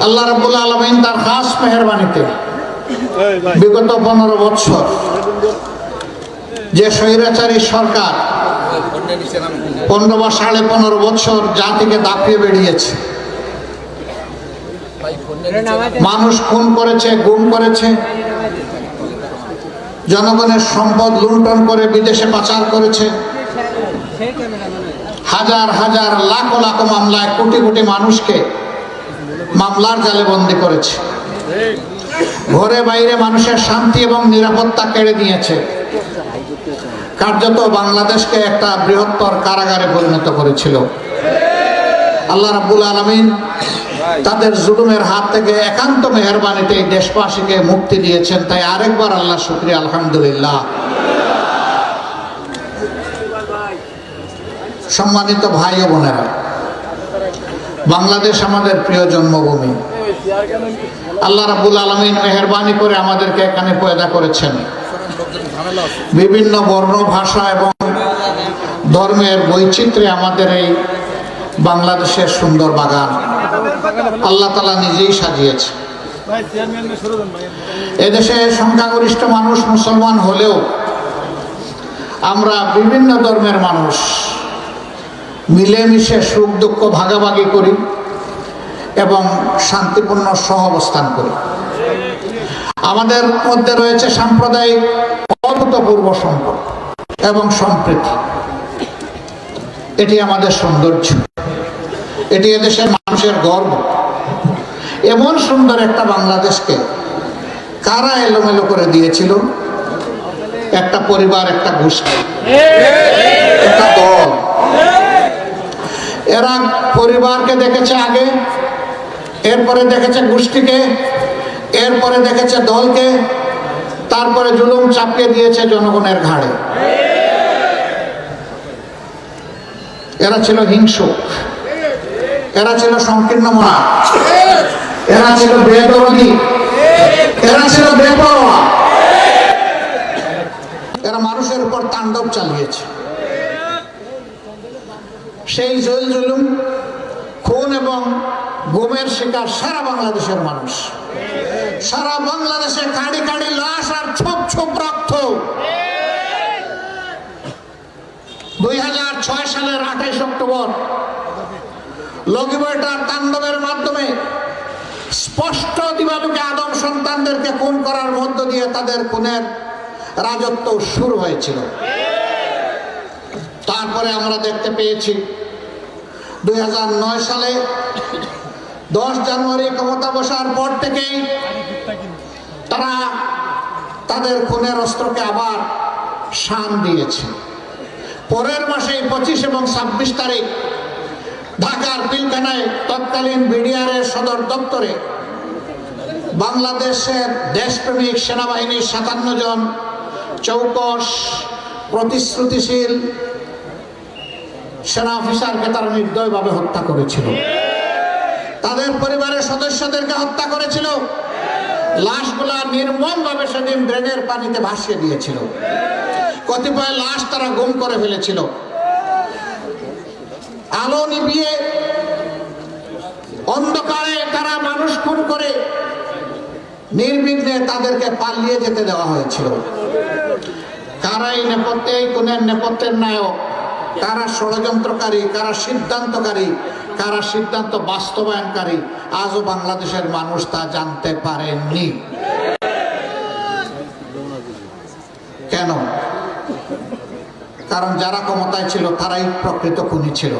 আল্লাহ রাব্বুল আলামিন তার খাস মেহেরবানিতে বিগত 15 বছর যে স্বৈরাচারী সরকার 15 বা 15.5 বছর জাতিকে দাপিয়ে বেরিয়েছে, মানুষ খুন করেছে, গুম করেছে, জনগণের সম্পদ লুণ্ঠন করে বিদেশে পাচার করেছে, হাজার হাজার লাখ লাখ মামলায় কোটি কোটি মানুষকে মামলার জালে বন্দী করেছে, ঘরে বাইরে মানুষের শান্তি এবং নিরাপত্তা কেড়ে নিয়েছে, কার্যত বাংলাদেশকে একটা বৃহত্তর কারাগারে পরিণত করেছিল। আল্লাহ রাব্বুল আলামিন তাদের জুলুমের হাত থেকে একান্ত মেহেরবানিতে এই দেশবাসীকে মুক্তি দিয়েছেন, তাই আরেকবার আল্লাহ শুকরিয়া, আলহামদুলিল্লাহ। সম্মানিত ভাই ও বোনেরা, বাংলাদেশ আমাদের প্রিয় জন্মভূমি। আল্লাহ রাব্বুল আলামিন মেহেরবানি করে আমাদেরকে এখানে পয়দা করেছেন। বিভিন্ন বর্ণ, ভাষা এবং ধর্মের বৈচিত্র্যে আমাদের এই বাংলাদেশের সুন্দর বাগান আল্লাহ তাআলা নিজেই সাজিয়েছে। এদেশে সংখ্যাগরিষ্ঠ মানুষ মুসলমান হলেও আমরা বিভিন্ন ধর্মের মানুষ মিলেমিশে সুখ দুঃখ ভাগাভাগি করি এবং শান্তিপূর্ণ সহাবস্থান করি। আমাদের মধ্যে রয়েছে সাম্প্রদায়িক অভূতপূর্ব সম্পর্ক এবং সম্প্রীতি। এটি আমাদের সৌন্দর্য, এটি এদেশের মানুষের গর্ব। এমন সুন্দর একটা বাংলাদেশকে কারা এলোমেলো করে দিয়েছিল? একটা পরিবার, একটা গোষ্ঠী, একটা দল। এরা পরিবারকে দেখেছে আগে, এরপরে দেখেছে গোষ্ঠীকে, এরপরে দেখেছে দলকে, তারপরে জুলুম চাপিয়ে দিয়েছে জনগণের ঘাড়ে। এরা ছিল হিংসুক, এরা ছিল সংকীর্ণ মনা, এরা ছিল বেদরদি, এরা ছিল বেপরোয়া। এরা মানুষের উপর তাণ্ডব চালিয়েছে। সেই জেল জুলুম, খুন এবং গুমের শিকার সারা বাংলাদেশের মানুষ। সারা বাংলাদেশে কাড়ি কাড়ি লাশ আর ছোপ ছোপ রক্ত। 2006 সালের 28 অক্টোবর লগিবর্টার তাণ্ডবের মাধ্যমে স্পষ্ট দিবালোকে আদম সন্তানদেরকে খুন করার মধ্য দিয়ে তাদের খুনের রাজত্ব শুরু হয়েছিল। তারপরে আমরা দেখতে পেয়েছি 2009 সালে 10 জানুয়ারি ক্ষমতা বসার পর থেকেই তারা তাদের খুনের অস্ত্রকে আবার শান দিয়েছে। পরের মাসে 25 এবং 26 তারিখ ঢাকার পিলখানায় তৎকালীন বিডিআরের সদর দপ্তরে বাংলাদেশের দেশপ্রেমিক সেনাবাহিনীর 57 জন চৌকস প্রতিশ্রুতিশীল সেনা অফিসারকে তারা নির্দয়ভাবে হত্যা করেছিল। তাদের পরিবারের সদস্যদেরকে হত্যা করেছিল। লাশগুলা নির্মমভাবে সেদিন ড্রেনের পানিতে ভাসিয়ে দিয়েছিল। কতিপয় লাশ তারা গুম করে ফেলেছিল। আলো নিভিয়ে অন্ধকারে তারা মানুষ খুন করে নির্বিঘ্নে তাদেরকে পালিয়ে যেতে দেওয়া হয়েছিল। কারা এই নেপথ্যে, খুনের নেপথ্যের নায়ক, কারা ষড়যন্ত্রকারী, কারা সিদ্ধান্তকারী, কারা সিদ্ধান্ত বাস্তবায়নকারী, আজও বাংলাদেশের মানুষ তা জানতে পারেননি। কেন? কারণ যারা ক্ষমতায় ছিল তারাই প্রকৃত খুনি ছিল।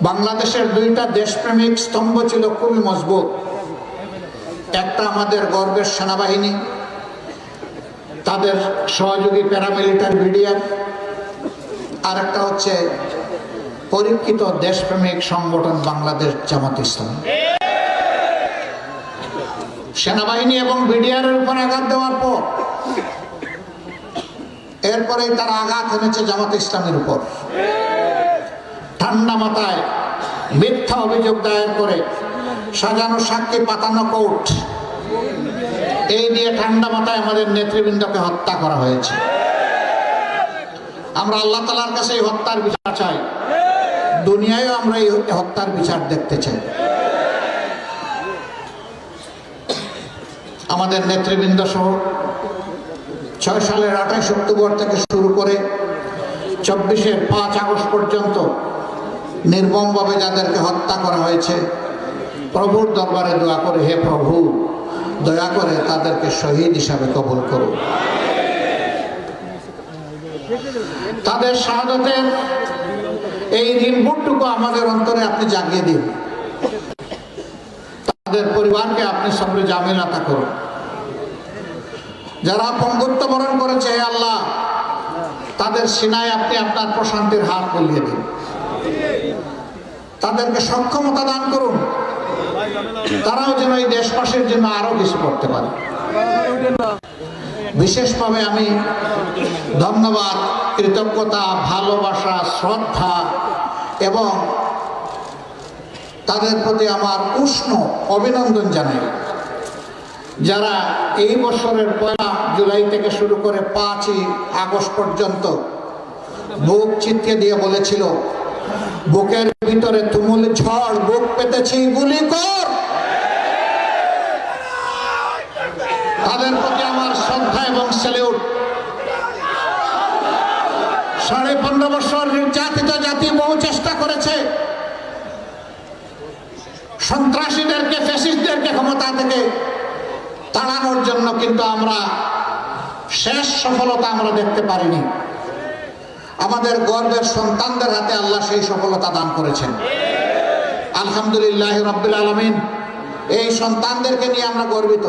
বাংলাদেশের দুইটা দেশপ্রেমিক স্তম্ভ ছিল খুবই মজবুত। একটা আমাদের গর্বের সেনাবাহিনী, তাদের সহযোগী প্যারামিলিটারি বিডিআর, আর একটা হচ্ছে পরীক্ষিত দেশপ্রেমিক সংগঠন বাংলাদেশ জামাত ইসলামী। সেনাবাহিনী এবং বিডিআরের উপর আঘাত দেওয়ার পর এরপরেই তারা আঘাত এনেছে জামাত ইসলামের উপর। ঠান্ডা মাথায় মিথ্যা অভিযোগ দায়ের করে সাজানো সাক্ষী, পাতানো কোর্ট, এই নিয়ে ঠান্ডা মাথায় আমাদের নেতৃবৃন্দকে হত্যা করা হয়েছে। আমরা আল্লাহ তাআলার কাছে এই হত্যার বিচার চাই। দুনিয়ায় আমরা এই হত্যার বিচার দেখতে চাই। আমাদের নেতৃবৃন্দ সহ 6 সালের 28 অক্টোবর থেকে শুরু করে 24-এর 5 আগস্ট পর্যন্ত নির্মমভাবে যাদেরকে হত্যা করা হয়েছে, প্রভুর দরবারে দোয়া করে, হে প্রভু দয়া করে তাদেরকে শহীদ হিসাবে কবুল করুন। তাদের শাহাদাতের এই ঋণবোধটুকু আমাদের অন্তরে আপনি জাগিয়ে দিন। তাদের পরিবারকে আপনি সবরে জামিল আতা করুন। যারা পঙ্গুত্ব বরণ করেছে, হে আল্লাহ তাদের সিনায় আপনি আপনার প্রশান্তির হাত বুলিয়ে দিন। তাদেরকে সক্ষমতা দান করুন, তারাও যেন এই দেশবাসীর জন্য আরো কিছু করতে পারে। বিশেষভাবে আমি ধন্যবাদ, কৃতজ্ঞতা, ভালোবাসা, শ্রদ্ধা এবং তাদের প্রতি আমার উষ্ণ অভিনন্দন জানাই, যারা এই বছরের 1 জুলাই থেকে শুরু করে 5 আগস্ট পর্যন্ত বুক চিতিয়ে দিয়ে বলেছিল, বুকের ভিতরে তুমুল ঝড়, বুক পেতেছি, গুলি কর। তাদের প্রতি আমার শ্রদ্ধা এবং স্যালিউট। 15.5 বছর নির্যাতিত জাতি বহু চেষ্টা করেছে সন্ত্রাসীদেরকে, ফ্যাসিস্টদেরকে ক্ষমতা থেকে তাড়ানোর জন্য, কিন্তু আমরা শেষ সফলতা আমরা দেখতে পারিনি। আমাদের গর্বের সন্তানদের হাতে আল্লাহ সেই সফলতা দান করেছেন। আলহামদুলিল্লাহ রাব্বিল আলামিন। এই সন্তানদেরকে নিয়ে আমরা গর্বিত।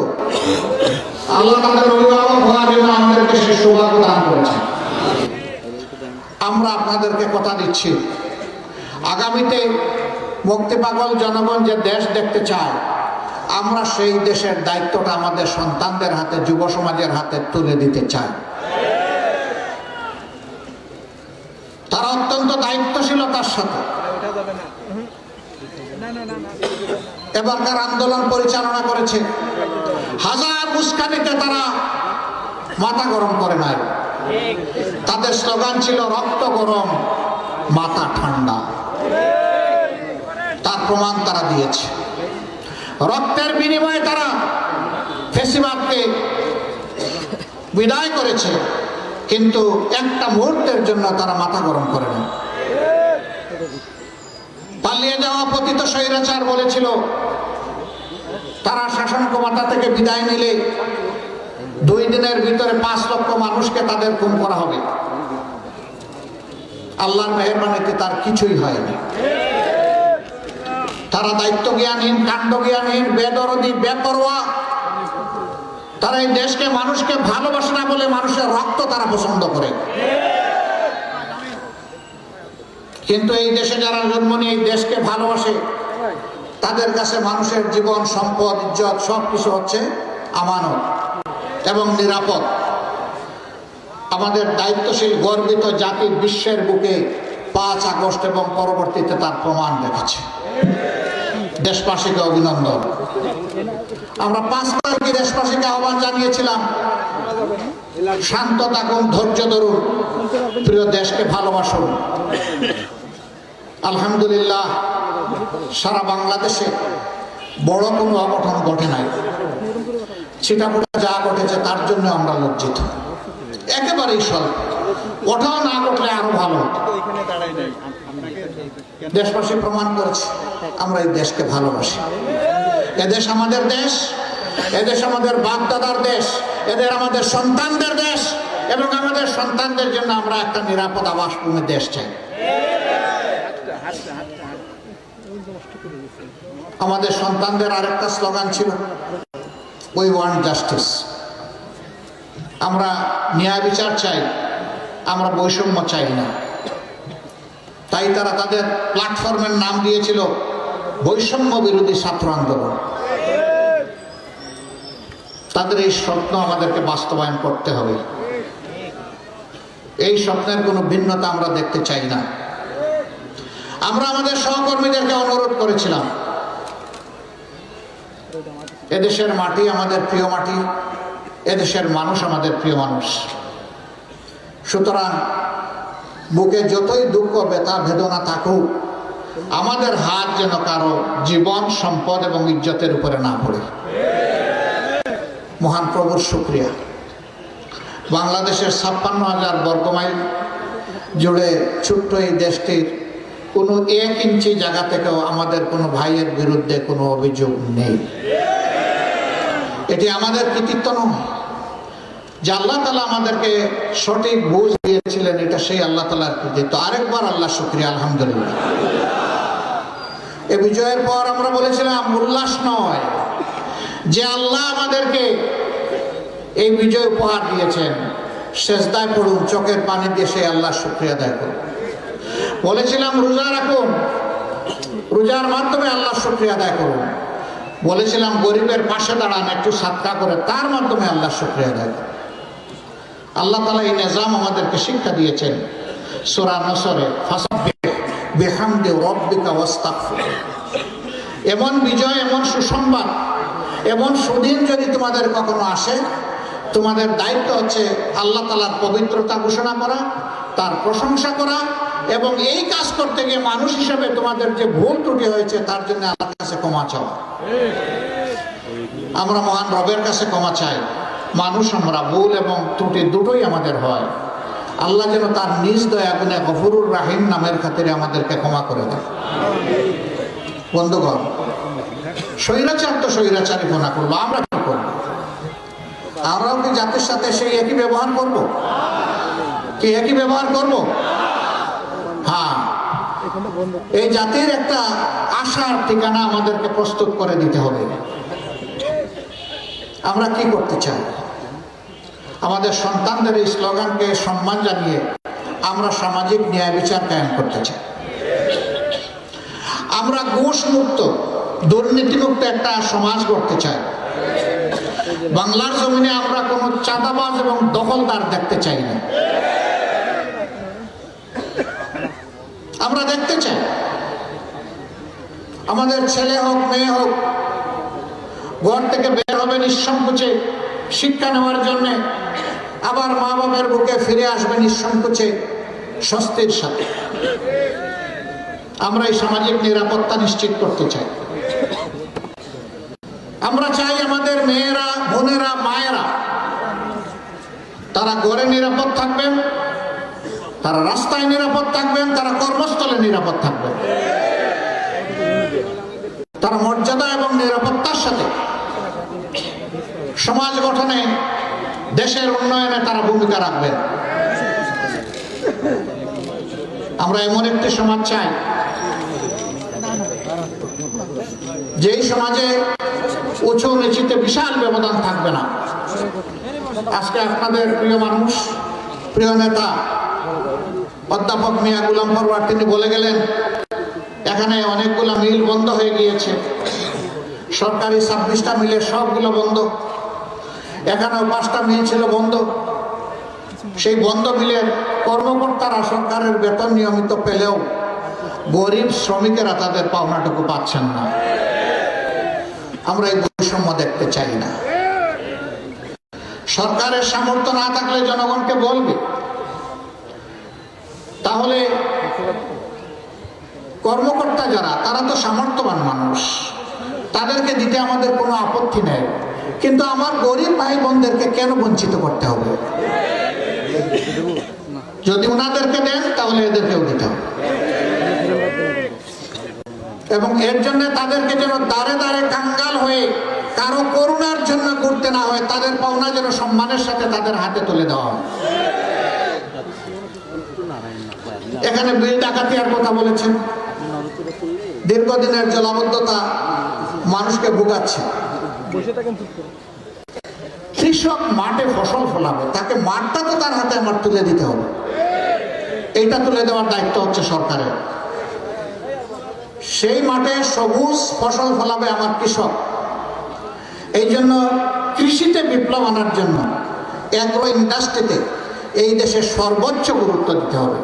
আল্লাহ তাদের অভিভাবক হওয়ার জন্য আমাদেরকে সেই সৌভাগ্য দান করেছেন। আমরা আপনাদেরকে কথা দিচ্ছি, আগামীতে মুক্তিপাগল জনগণ যে দেশ দেখতে চায়, আমরা সেই দেশের দায়িত্বটা আমাদের সন্তানদের হাতে, যুব সমাজের হাতে তুলে দিতে চাই। তারা অত্যন্ত দায়িত্বশীলতার সাথে এবারকার আন্দোলন পরিচালনা করেছে। হাজার উস্কানিতে তারা মাথা গরম করে নাই। তাদের স্লোগান ছিল রক্ত গরম মাথা ঠান্ডা। তার প্রমাণ তারা দিয়েছে। রক্তের বিনিময়ে তারা ফ্যাসিবাদকে বিদায় করেছে, কিন্তু একটা মুহূর্তের জন্য তারা মাথা গরম করে না। পালিয়ে যাওয়া পতিত স্বৈরাচার বলেছিল তারা শাসন ক্ষমতা থেকে বিদায় নিলে 2 দিনের ভিতরে 5 লক্ষ মানুষকে তাদের খুন করা হবে। আল্লাহর মেহেরবানিতে তার কিছুই হয়নি। তারা দায়িত্ব জ্ঞানহীন, কাণ্ড জ্ঞানহীন, বেদরদি, বেপরোয়া। তারা এই দেশকে, মানুষকে ভালোবাসে না বলে মানুষের রক্ত তারা পছন্দ করে। কিন্তু এই দেশে যারা জন্ম নিয়ে এই দেশকে ভালোবাসে, তাদের কাছে মানুষের জীবন, সম্পদ, ইজ্জত সবকিছু হচ্ছে আমানত এবং নিরাপদ। আমাদের দায়িত্বশীল গর্বিত জাতি বিশ্বের বুকে 5 আগস্ট এবং পরবর্তীতে তার প্রমাণ রেখেছে। দেশবাসীকে অভিনন্দন। আমরা 5 তারিখে দেশবাসীকে আহ্বান জানিয়েছিলাম, শান্ত থাকুন, ধৈর্য ধরুন, প্রিয় দেশকে ভালোবাসুন। আলহামদুলিল্লাহ সারা বাংলাদেশে বড় কোনো অঘটন ঘটে নাই। ছিটাফোটা যা ঘটেছে তার জন্য আমরা লজ্জিত, একেবারেই স্বল্প। ওটাও না ঘটলে আরো ভালো। দেশবাসী প্রমাণ করেছে আমরা এই দেশকে ভালোবাসি। এদেশ আমাদের দেশ, এদেশ আমাদের বাপ দাদার দেশ, এদের আমাদের সন্তানদের দেশ, এবং আমাদের সন্তানদের জন্য আমরা একটা নিরাপদ আবাসভূমি দেশ চাই। আমাদের সন্তানদের আরেকটা স্লোগান ছিল, উই ওয়ান্ট জাস্টিস। আমরা ন্যায় বিচার চাই, আমরা বৈষম্য চাই না। তাই তারা তাদের প্ল্যাটফর্মের নাম দিয়েছিল বৈষম্য বিরোধী ছাত্র আন্দোলন। তাদের এই স্বপ্ন আমাদেরকে বাস্তবায়ন করতে হবে। এই স্বপ্নের কোনো ভিন্নতা আমরা দেখতে চাই না। আমরা আমাদের সহকর্মীদেরকে অনুরোধ করেছিলাম, এদেশের মাটি আমাদের প্রিয় মাটি, এদেশের মানুষ আমাদের প্রিয় মানুষ। সুতরাং বুকে যতই দুঃখ, ব্যথা, বেদনা থাকুক, আমাদের হাত যেন কারো জীবন, সম্পদ এবং ইজ্জতের উপরে না পড়ে। মহান প্রভুর শুকরিয়া, বাংলাদেশের 56,000 বর্গমাইল জুড়ে ছোট্ট এই দেশটির কোনো 1 ইঞ্চি জায়গা থেকেও আমাদের কোনো ভাইয়ের বিরুদ্ধে কোনো অভিযোগ নেই। এটি আমাদের কৃতিত্ব নয়, যে আল্লাহ তাআলা আমাদেরকে সঠিক বুঝ দিয়েছিলেন, এটা সেই আল্লাহ তাআলার কৃতিত্ব। আরেকবার আল্লাহ শুকরিয়া, আলহামদুলিল্লাহ। এই বিজয়ের পর আমরা বলেছিলাম উল্লাস নয়, যে আল্লাহ আমাদেরকে এই বিজয় উপহার দিয়েছেন, সেজদায় পড়ুন, চোখের পানি দিয়ে সেই আল্লাহ শুকরিয়া আদায় করুন। বলেছিলাম রোজা রাখুন, রোজার মাধ্যমে আল্লাহ শুকরিয়া আদায় করুন। বলেছিলাম গরিবের পাশে দাঁড়ান, একটু সাদকা করে, তার মাধ্যমে আল্লাহ শুকরিয়া আদায় করুন। আল্লাহ তাআলা এই নিজাম আমাদেরকে শিক্ষা দিয়েছেন সূরা নসরে, ফাসাব্বিহ বিহামদি রাব্বিকা ওয়াস্তাগফির। এমন বিজয়, এমন সুসংবাদ, এমন সুদিন যদি তোমাদের কখনো আসে, তোমাদের দায়িত্ব হচ্ছে আল্লাহ তাআলার পবিত্রতা ঘোষণা করা, তার প্রশংসা করা, এবং এই কাজ করতে গিয়ে মানুষ হিসেবে তোমাদের যে ভুল ত্রুটি হয়েছে তার জন্য আল্লাহর কাছে ক্ষমা চাওয়া। আমরা মহান রবের কাছে ক্ষমা চাই। মানুষ আমরা, ভুল এবং ত্রুটি দুটোই আমাদের হয়। আল্লাহ যেন তার নিজ দয়া গুণে গফুরুর রাহিম নামের খাতিরে আমাদেরকে ক্ষমা করে দেয়। বন্ধুগণ, স্বৈরাচার তো স্বৈরাচারী গোনা করলো, আমরা কি করবো? আমরাও কি জাতির সাথে সেই একই ব্যবহার করব? কি একই ব্যবহার করব? হ্যাঁ, এই জাতির একটা আশার ঠিকানা আমাদেরকে প্রস্তুত করে দিতে হবে। আমরা কি করতে চাই? আমাদের সন্তানদের এই স্লোগানকে সম্মান জানিয়ে আমরা সামাজিক ন্যায় বিচার কায়েম করতে চাই। আমরা ঘুষ মুক্ত, দুর্নীতি মুক্ত একটা সমাজ গড়তে চাই। বাংলার জমিনে আমরা কোনো চাঁদাবাজ এবং দখলদার দেখতে চাই না। আমরা দেখতে চাই আমাদের ছেলে হোক, মেয়ে হোক, ঘর থেকে বের হবে নিঃসংকোচে শিক্ষা নেওয়ার জন্য, আবার মা বাবার বুকে ফিরে আসবে নিঃসংকোচে, স্বস্তির সাথে। আমরা এই সামাজিক নিরাপত্তা নিশ্চিত করতে চাই। আমরা চাই আমাদের মেয়েরা, বোনেরা, মায়েরা তারা ঘরে নিরাপদ থাকবেন, তারা রাস্তায় নিরাপদ থাকবেন, তারা কর্মস্থলে নিরাপদ থাকবেন, তারা মর্যাদা এবং নিরাপত্তার সাথে সমাজ গঠনে, দেশের উন্নয়নে তারা ভূমিকা রাখবেন। আমরা এমন একটি সমাজ চাই যেই সমাজে উঁচু নিচুতে বিশাল ব্যবধান থাকবে না। আজকে আপনাদের প্রিয় মানুষ, প্রিয় নেতা অধ্যাপক মিয়া গোলাম পরওয়ার তিনি বলে গেলেন, এখানে অনেকগুলো মিল বন্ধ হয়ে গিয়েছে, সরকারি 26টা মিলের সবগুলো বন্ধ। এখানেও 5টা মিল ছিল বন্ধ। সেই বন্ধ মিলের কর্মকর্তারা সরকারের বেতন নিয়মিত পেলেও গরিব শ্রমিকেরা তাদের পাওনাটুকু পাচ্ছেন না। আমরা এই বৈষম্য দেখতে চাই না। সরকারের সামর্থ্য না থাকলে জনগণকে বলবে, তাহলে কর্মকর্তা যারা, তারা তো সামর্থ্যবান মানুষ, তাদেরকে দিতে আমাদের কোনো আপত্তি নেই, কিন্তু আমার গরিব ভাই বোনদেরকে কেন বঞ্চিত করতে হবে? যদি ওনাদেরকে দেন তাহলে এদেরকেও দিতে হবে, এবং এর জন্য তাদেরকে যেন দাঁড়ে দাঁড়ে কাঙ্গাল হয়ে কারো করুণার জন্য করতে না হয়, তাদের পাওনা যেন সম্মানের সাথে তাদের হাতে তুলে দেওয়া হয়। এখানে বিল ডাকাতিয়ার কথা বলেছেন, দীর্ঘদিনের জলাবদ্ধতা মানুষকে ভোগাচ্ছে। কৃষক মাঠে ফসল ফলাবে, তাকে মাঠটা তো তার হাতে আমার তুলে দিতে হবে। এইটা তুলে দেওয়ার দায়িত্ব হচ্ছে সরকারের। সেই মাঠে সবুজ ফসল ফলাবে আমার কৃষক। এই জন্য কৃষিতে বিপ্লব আনার জন্য এগ্রো ইন্ডাস্ট্রিতে এই দেশে সর্বোচ্চ গুরুত্ব দিতে হবে।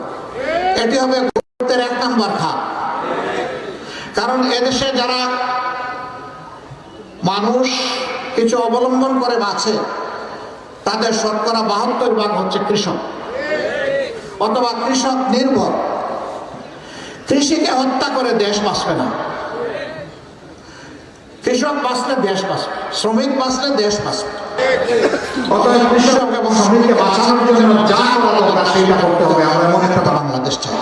এটি হবে গুরুত্বের 1 নম্বর খাত। কারণ এদেশে যারা মানুষ কিছু অবলম্বন করে বাঁচে, তাদের শতকরা 72% হচ্ছে কৃষক অথবা কৃষক নির্ভর। কৃষিকে হত্যা করে দেশ বাঁচবে না। কৃষক বাঁচলে দেশ বাঁচবে, শ্রমিক বাঁচলে দেশ বাঁচবে। অতএব কৃষক এবং শ্রমিককে বাঁচানোর জন্য যা করা দরকার সেটা করতে হবে। আমরা এমন একটা বাংলাদেশ চাই,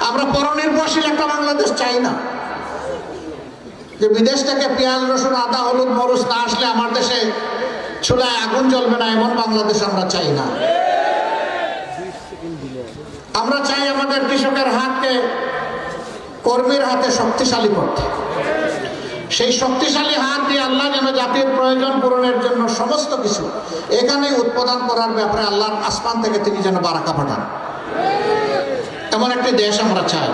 আমরা পরনির্ভরশীল একটা বাংলাদেশ চাই না, যে বিদেশ থেকে পেঁয়াজ রসুন আদা হলুদ মরুচ না আসলে আমার দেশে চুলায় আগুন জ্বলবে না, এমন বাংলাদেশ আমরা চাই না। আমরা চাই আমাদের কৃষকের হাতকে কর্মীর হাতে শক্তিশালী করতে। সেই শক্তিশালী হাত দিয়ে আল্লাহ যেন জাতির প্রয়োজন পূরণের জন্য সমস্ত কিছু এখানে উৎপাদন করার ব্যাপারে আল্লাহর আসমান থেকে তিনি যেন বারাকা পাঠান, এমন একটি দেশ আমরা চাই।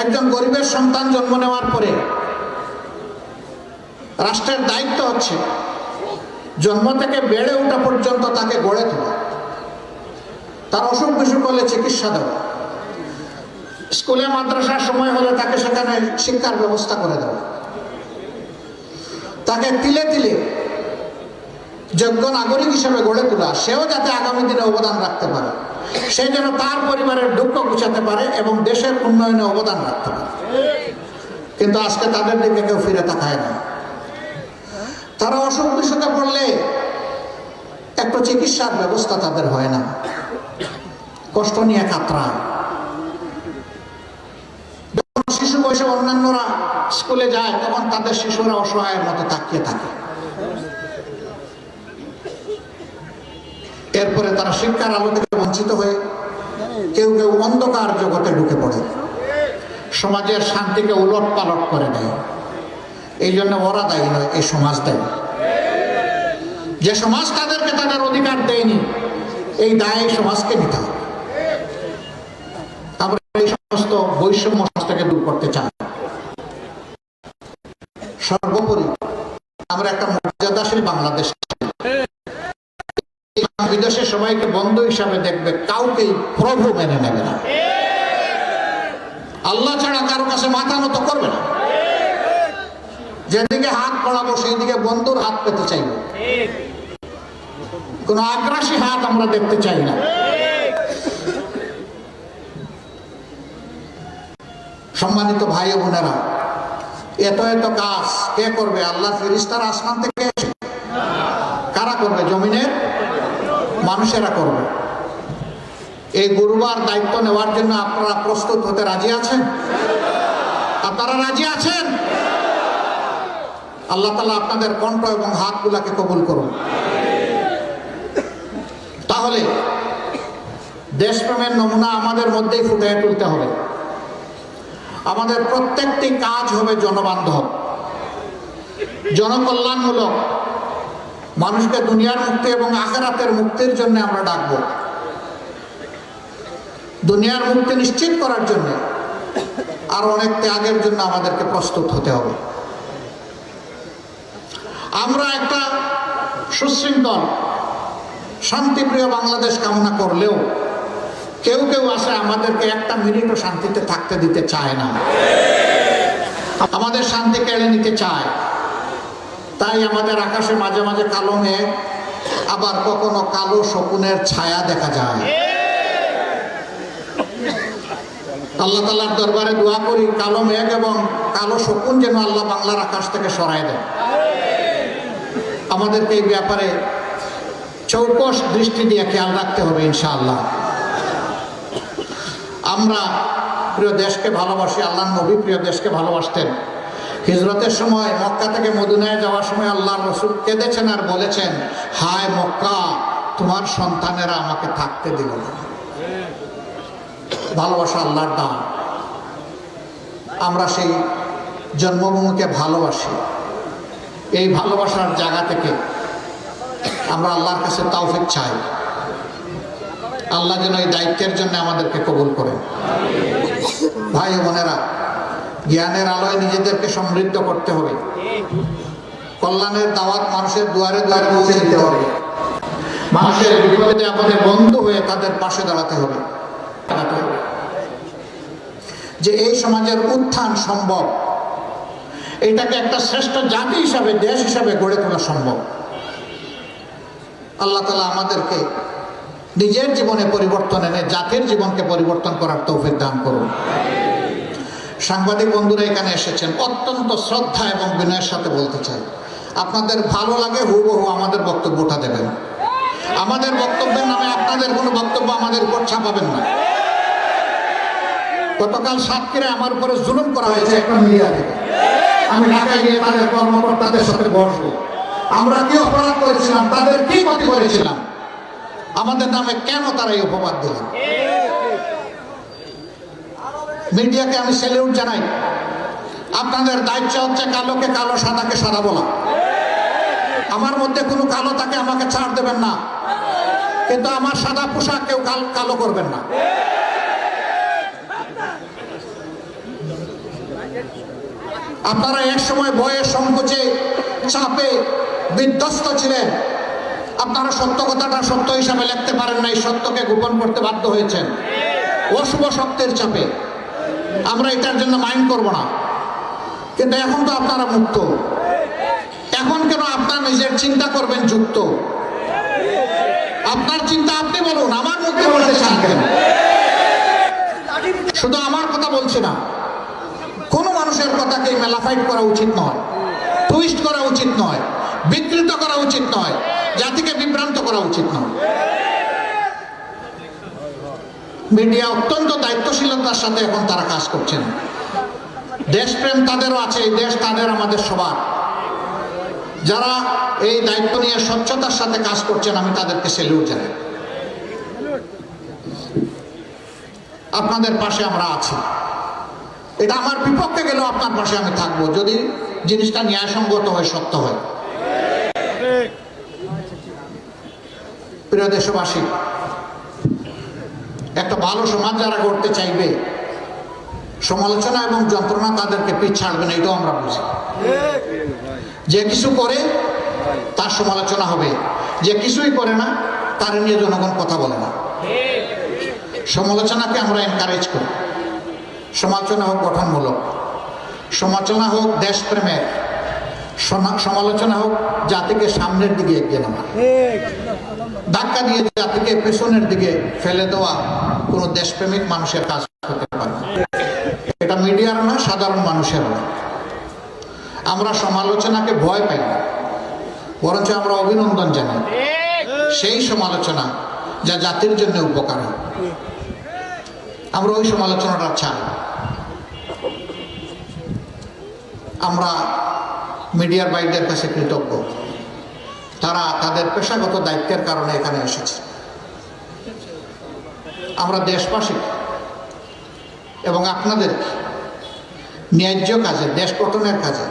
একজন গরিবের সন্তান জন্ম নেওয়ার পরে রাষ্ট্রের দায়িত্ব হচ্ছে জন্ম থেকে বেড়ে ওঠা পর্যন্ত তাকে গড়ে তোলা, তার অসুখ বিসুখ হলে চিকিৎসা দেওয়া, স্কুলে মাদ্রাসার সময় হলে তাকে সেখানে শিক্ষার ব্যবস্থা করে দেওয়া, তাকে তিলে তিলে যোগ্য নাগরিক হিসেবে গড়ে তোলা, সেও যাতে আগামী দিনে অবদান রাখতে পারে, সে যেন তার পরিবারের দুঃখ গুছাতে পারে এবং দেশের উন্নয়নে অবদান রাখতে পারে। কিন্তু আজকে তাদের দিকে কেউ ফিরে তাকায় না। তারা অসুখ বিসুখে পড়লে একটু চিকিৎসার ব্যবস্থা তাদের হয় না, কষ্ট নিয়ে কাতরায়। যখন শিশু বয়সে অন্যান্যরা স্কুলে যায় তখন তাদের শিশুরা অসহায়ের মতো তাকিয়ে থাকে। এরপরে তারা শিক্ষার আলো থেকে বঞ্চিত হয়ে কেউ কেউ অন্ধকার জগতে ঢুকে পড়ে, সমাজের শান্তিকে উলট পালট করে দেয়। এই জন্য ওরা দায়ী নয়, এই সমাজ দায়ী। যে সমাজ তাদেরকে তাদের অধিকার দেয়নি, এই দায় সমাজকে নিতে হবে। আমরা এই সমস্ত বৈষম্য সমাজটাকে দূর করতে চাই। সর্বোপরি আমরা একটা মর্যাদাশীল বাংলাদেশ, বিদেশে সবাইকে বন্ধু হিসাবে দেখবে, কাউকেই প্রভু মেনে নেবে না, আল্লাহ ছাড়া কারো কাছে মাথা নত করবে না। যেদিকে হাত পড়াবো সেই দিকে বন্ধুর হাত পেতে চাইব, কোন আগ্রাসী হাত আমরা দেখতে চাই না। সম্মানিত ভাই ও বোনেরা, এত এত কাজ কে করবে? আল্লাহ ফেরেশতারা আসমান থেকে এসে? কারা করবে? জমিনের মানুষেরা করবে। এই গুরুবার দায়িত্ব নেওয়ার জন্য আপনারা প্রস্তুত হতে রাজি আছেন? আপনারা রাজি আছেন? আল্লাহ তাআলা আপনাদের কণ্ঠ এবং হাতগুলাকে কবুল করুন। তাহলে দেশপ্রেমের নমুনা আমাদের মধ্যেই ফুটিয়ে তুলতে হবে। আমাদের প্রত্যেকটি কাজ হবে জনবান্ধব, জনকল্যাণমূলক। মানুষকে দুনিয়ার মুক্তি এবং আখিরাতের মুক্তির জন্য আমরা ডাকবো। দুনিয়ার মুক্তি নিশ্চিত করার জন্য আর অনেক ত্যাগের জন্য আমাদেরকে প্রস্তুত হতে হবে। আমরা একটা সুশৃঙ্খল শান্তিপ্রিয় বাংলাদেশ কামনা করলেও কেউ কেউ আছে আমাদেরকে একটা মিনিটও শান্তিতে থাকতে দিতে চায় না, আমাদের শান্তি কেড়ে নিতে চায়। তাই আমাদের আকাশে মাঝে মাঝে কালো মেঘ, আবার কখনো কালো শকুনের ছায়া দেখা যায়। আল্লাহ তাআলার দরবারে দোয়া করি, কালো মেঘ এবং কালো শকুন যেন আল্লাহ বাংলার আকাশ থেকে সরায় দেয়। আমাদেরকে এই ব্যাপারে চৌকস দৃষ্টি দিয়ে খেয়াল রাখতে হবে ইনশাআল্লাহ। আমরা প্রিয় দেশকে ভালোবাসি, আল্লাহর নবী প্রিয় দেশকে ভালোবাসতেন। হিজরতের সময় মক্কা থেকে মদিনায় যাওয়ার সময় আল্লাহর রাসূল কেঁদেছেন আর বলেছেন, হায় মক্কা, তোমার সন্তানেরা আমাকে থাকতে দিল না। ভালোবাসা আল্লাহর দান। আমরা সেই জন্মভূমিকে ভালোবাসি। এই ভালোবাসার জায়গা থেকে আমরা আল্লাহর কাছে তৌফিক চাই। আল্লাহ যেন এই দায়িত্বের জন্য আমাদেরকে কবুল করেন। ভাই ও বোনেরা, জ্ঞানের আলোয় নিজেদেরকে সমৃদ্ধ করতে হবে। কল্যাণের দাওয়াত মানুষের দুয়ারে দুয়ারে পৌঁছে দিতে হবে। মানুষের বিপদে আপদে বন্ধু হয়ে তাদের পাশে দাঁড়াতে হবে। যে এই সমাজের উত্থান সম্ভব, এটাকে একটা শ্রেষ্ঠ জাতি হিসাবে, দেশ হিসাবে গড়ে তোলা সম্ভব। আল্লাহ তাআলা আমাদেরকে নিজের জীবনে পরিবর্তন এনে জাতির জীবনকে পরিবর্তন করার তৌফিক দান করুন। সাংবাদিক বন্ধুরা এখানে এসেছেন, অত্যন্ত শ্রদ্ধা এবং বিনয়ের সাথে বলতে চাই, আপনাদের ভালো লাগে হুবহু আমাদের বক্তব্যটা দেবেন। আমাদের বক্তব্যের নামে আপনাদের কোনো বক্তব্য আমাদের উপর ছাপাবেন না। গতকাল সাতক্ষীরায় আমার উপরে জুলুম করা হয়েছে একটা মিডিয়া থেকে। আমি ঢাকায় গিয়ে তাদের কর্মকর্তাদের সাথে বসবো, আমরা কি অপরাধ করেছিলাম, তাদের কি ক্ষতি করেছিলাম, আমাদের নামে কেন তারা এই অপবাদ দিলেন। মিডিয়াকে আমি স্যালিউট জানাই। আপনাদের দায়িত্ব হচ্ছে কালোকে কালো, সাদাকে সাদা বলা। আমার মধ্যে কোনো কালো থাকে আমাকে ছাড় দেবেন না, কিন্তু আমার সাদা পোশাক কেউ কালো করবেন না। আপনারা এক সময় ভয়ে সংকোচে চাপে বিধ্বস্ত ছিলেন। আপনারা সত্য কথাটা সত্য হিসাবে লিখতে পারেন নাই, সত্যকে গোপন করতে বাধ্য হয়েছেন অশুভ শক্তির চাপে। আমরা এটার জন্য মাইন্ড করব না, কিন্তু এখন তো আপনারা মুক্ত। এখন কেন আপনার নিজের চিন্তা করবেন যুক্ত? আপনার চিন্তা আপনি বলুন, আমার মুখে বলতে চান কেন? শুধু আমার কথা বলছি না, কোনো মানুষের কথাকে মেলাফাইট করা উচিত নয়, টুইস্ট করা উচিত নয়, বিকৃত করা উচিত নয়, জাতিকে বিভ্রান্ত করা উচিত নয়। মিডিয়া অত্যন্ত দায়িত্বশীলতার সাথে এখন তারা কাজ করছেন। দেশপ্রেম তাদেরও আছে, এই দেশ তাদের, আমাদের সবার। যারা এই দায়িত্ব নিয়ে স্বচ্ছতার সাথে কাজ করছেন, আমি তাদেরকে স্যালিউট জানাই। আপনাদের পাশে আমরা আছি। এটা আমার বিপক্ষে গেলেও আপনার পাশে আমি থাকবো, যদি জিনিসটা ন্যায়সঙ্গত হয়, সত্য হয়। প্রিয় দেশবাসী, একটা ভালো সমাজ যারা গড়তে চাইবে, সমালোচনা এবং যন্ত্রণা তাদেরকে পিছ ছাড়বে না, এটাও আমরা বুঝি। যে কিছু করে তার সমালোচনা হবে, যে কিছুই করে না তার নিয়ে জনগণ কথা বলে না। সমালোচনাকে আমরা এনকারেজ করি। সমালোচনা হোক গঠনমূলক, সমালোচনা হোক দেশপ্রেমের, সমালোচনা হোক জাতিকে সামনের দিকে এগিয়ে নেওয়া। ধাক্কা দিয়ে জাতিকে পেছনের দিকে ফেলে দেওয়া কোনো দেশপ্রেমিক মানুষের কাজ হতে পারে না। এটা মিডিয়ার না, সাধারণ মানুষের না। আমরা সমালোচনাকে ভয় পাই না, বরঞ্চ আমরা অভিনন্দন জানাই সেই সমালোচনা যা জাতির জন্য উপকার হয়। আমরা ওই সমালোচনাটা চাই। আমরা মিডিয়ার ভাইদের কাছে কৃতজ্ঞ, তারা তাদের পেশাগত দায়িত্বের কারণে এখানে এসেছে। আমরা দেশবাসী এবং আপনাদের ন্যায্য কাজে, দেশ গঠনের কাজে,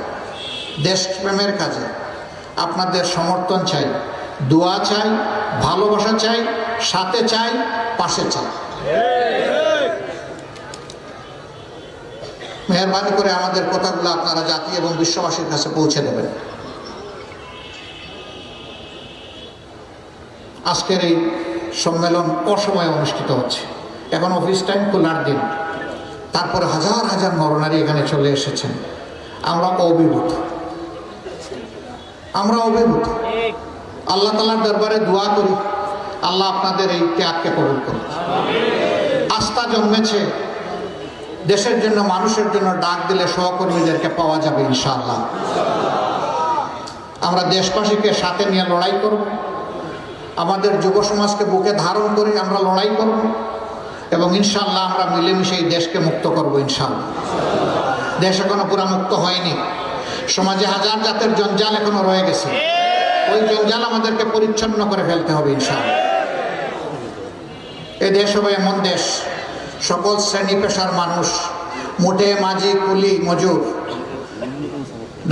দেশপ্রেমের কাজে আপনাদের সমর্থন চাই, দোয়া চাই, ভালোবাসা চাই, সাথে চাই, পাশে চাই। মেহরবানি করে আমাদের কথাগুলো আপনারা জাতি এবং বিশ্ববাসীর কাছে পৌঁছে দেবেন। আজকের এই সম্মেলন অসময়ে অনুষ্ঠিত হচ্ছে, এখন অফিস টাইম, খোলার দিন, তারপরে হাজার হাজার নরনারী এখানে চলে এসেছেন। আমরা অভিভূত, আমরা অভিভূত। আল্লাহ তাআলার দরবারে দোয়া করি, আল্লাহ আপনাদের এই ত্যাগকে কবুল করুন। আস্থা জন্মেছে, দেশের জন্য, মানুষের জন্য ডাক দিলে সহকর্মীদেরকে পাওয়া যাবে ইনশাআল্লাহ। আমরা দেশবাসীকে সাথে নিয়ে লড়াই করব, আমাদের যুব সমাজকে বুকে ধারণ করে আমরা লড়াই করব, এবং ইনশাআল্লাহ আমরা মিলেমিশে এই দেশকে মুক্ত করব ইনশাআল্লাহ। দেশ এখনো পুরা মুক্ত হয়নি, সমাজে হাজার জাতের জঞ্জাল এখনো রয়ে গেছে। ওই জঞ্জাল আমাদেরকে পরিচ্ছন্ন করে ফেলতে হবে ইনশাআল্লাহ। এই দেশ হবে এমন দেশ, সকল শ্রেণী পেশার মানুষ, মোটে মাঝি কুলি মজুর,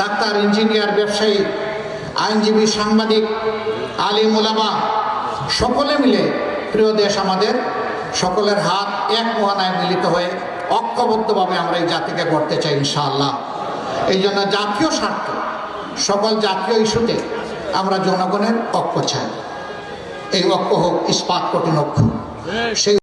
ডাক্তার, ইঞ্জিনিয়ার, ব্যবসায়ী, আইনজীবী, সাংবাদিক, আলিম উলামা, সকলে মিলে প্রিয় দেশ আমাদের, সকলের হাত এক মোহানায় মিলিত হয়ে ঐক্যবদ্ধভাবে আমরা এই জাতিকে গড়তে চাই ইনশাআল্লাহ। এই জন্য জাতীয় স্বার্থ, সকল জাতীয় ইস্যুতে আমরা জনগণের ঐক্য চাই। এই ঐক্য হোক ইস্পাত কঠিন ঐক্য, সেই